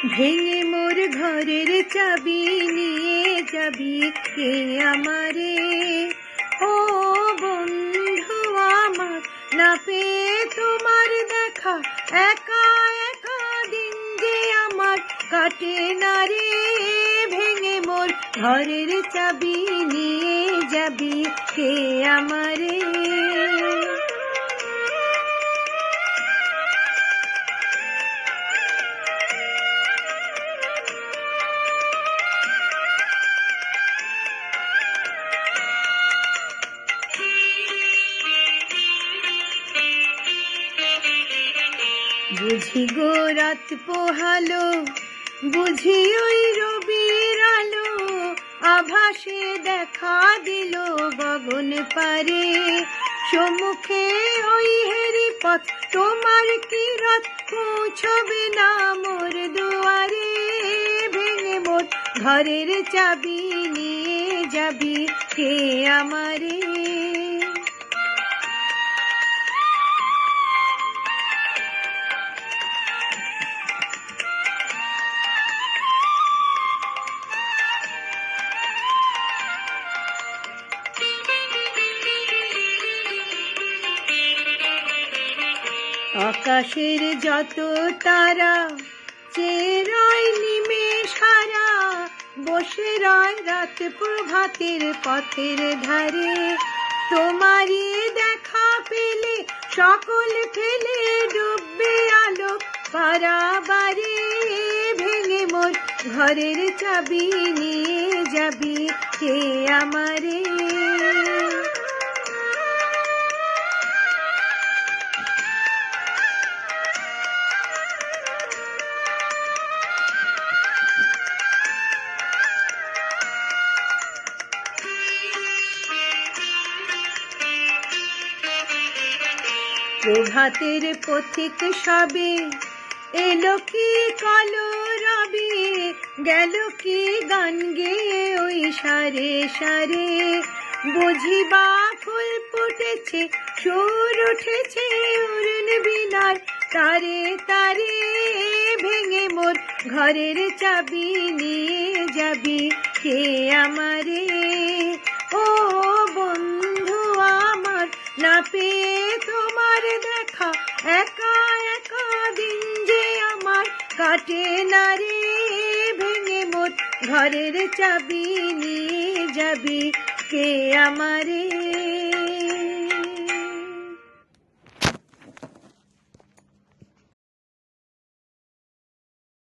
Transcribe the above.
ভেঙে মোর ঘরের চাবি নিয়ে যাবি কে আমারে? ও বন্ধু আমার, না পেয়ে তোমার দেখা, একা একা দিন যে আমার কাটে না রে। ভেঙে মোর ঘরের চাবি নিয়ে যাবি কে আমারে? বুঝি গো রাত পোহালো, বুঝি ওই রবির আলো, আভাসে দেখা দিল গগন পারে। সম্মুখে ওই হেরি পথ, তোমার কি রাত পৌঁছবে না মোর দুয়ারে? ভেঙে মোর ঘরের চাবি নিয়ে যাবি কে আমারে? আকাশের যত তারা চেয়ে রয় নিমেষ হারা, বসে রয় রাত প্রভাতের পথের ধারে। তোমারই দেখা পেলে সকল ফেলে ডুববে আলো পারাবারে। ভেঙে মোর ঘরের চাবি নিয়ে যাবি কে আমারে? প্রভাতের পথিক সবে এলো কি কলরবে, গেল কি গান গেয়ে ওই সারে সারে। বুঝিবা ফুল ফুটেছে, সুর উঠেছে অরুণ বীণার তারে তারে। ভেঙে মোর ঘরের চাবি নিয়ে যাবি কে আমারে? ও বন্ধু আমার, না পেয়ে তোমার দেখা, একা একা দিন যে আমার কাটে না রে। ভেঙে মোর ঘরের চাবি নিয়ে যাবি কে আমারে?